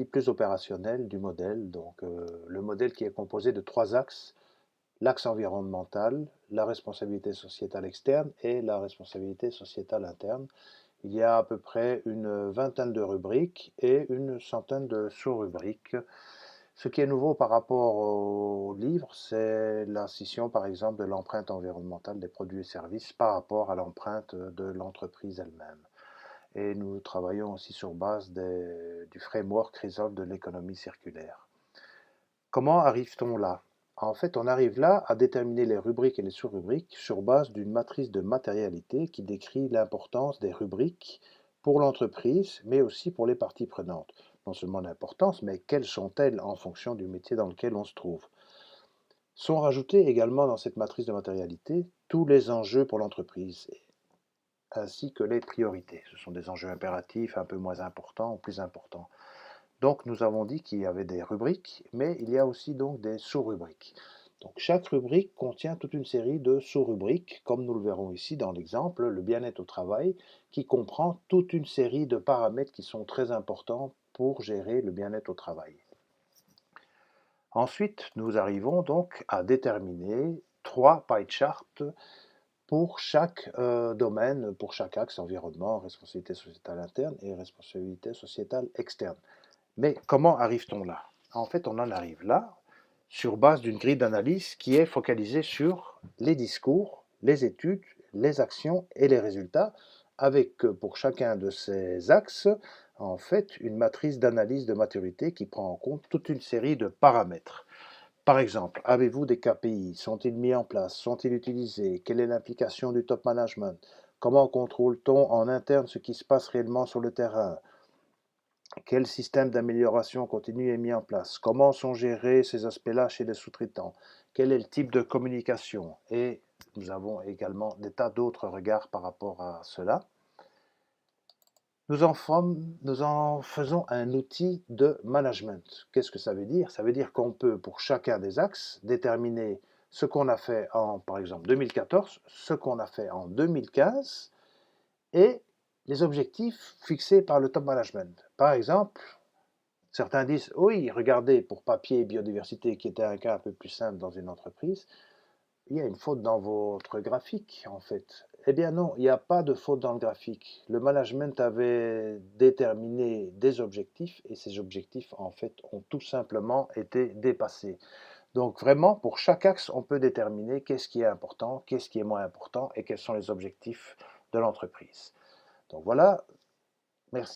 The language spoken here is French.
plus opérationnelle du modèle. Donc, le modèle qui est composé de trois axes: l'axe environnemental, la responsabilité sociétale externe et la responsabilité sociétale interne. Il y a à peu près une vingtaine de rubriques et une centaine de sous-rubriques. Ce qui est nouveau par rapport au livre, c'est la scission, par exemple, de l'empreinte environnementale des produits et services par rapport à l'empreinte de l'entreprise elle-même. Et nous travaillons aussi sur base du framework Resolve de l'économie circulaire. Comment arrive-t-on là? En fait, on arrive là à déterminer les rubriques et les sous-rubriques sur base d'une matrice de matérialité qui décrit l'importance des rubriques pour l'entreprise, mais aussi pour les parties prenantes. Non seulement l'importance, mais quelles sont-elles en fonction du métier dans lequel on se trouve. Sont rajoutés également dans cette matrice de matérialité tous les enjeux pour l'entreprise, ainsi que les priorités. Ce sont des enjeux impératifs, un peu moins importants ou plus importants. Donc nous avons dit qu'il y avait des rubriques, mais il y a aussi donc des sous-rubriques. Donc chaque rubrique contient toute une série de sous-rubriques, comme nous le verrons ici dans l'exemple, le bien-être au travail, qui comprend toute une série de paramètres qui sont très importants pour gérer le bien-être au travail. Ensuite, nous arrivons donc à déterminer trois pie charts pour chaque domaine, pour chaque axe: environnement, responsabilité sociétale interne et responsabilité sociétale externe. Mais comment arrive-t-on là? En fait, on en arrive là sur base d'une grille d'analyse qui est focalisée sur les discours, les études, les actions et les résultats, avec pour chacun de ces axes, en fait, une matrice d'analyse de maturité qui prend en compte toute une série de paramètres. Par exemple, avez-vous des KPI? Sont-ils mis en place? Sont-ils utilisés? Quelle est l'implication du top management? Comment contrôle-t-on en interne ce qui se passe réellement sur le terrain? Quel système d'amélioration continue est mis en place? Comment sont gérés ces aspects-là chez les sous-traitants? Quel est le type de communication? Et nous avons également des tas d'autres regards par rapport à cela. Nous en faisons un outil de management. Qu'est-ce que ça veut dire? Ça veut dire qu'on peut, pour chacun des axes, déterminer ce qu'on a fait en, par exemple, 2014, ce qu'on a fait en 2015 et les objectifs fixés par le top management. Par exemple, certains disent: oui, regardez, pour papier et biodiversité, qui était un cas un peu plus simple dans une entreprise, il y a une faute dans votre graphique, en fait. Eh bien non, il n'y a pas de faute dans le graphique. Le management avait déterminé des objectifs et ces objectifs, en fait, ont tout simplement été dépassés. Donc vraiment, pour chaque axe, on peut déterminer qu'est-ce qui est important, qu'est-ce qui est moins important et quels sont les objectifs de l'entreprise. Donc voilà,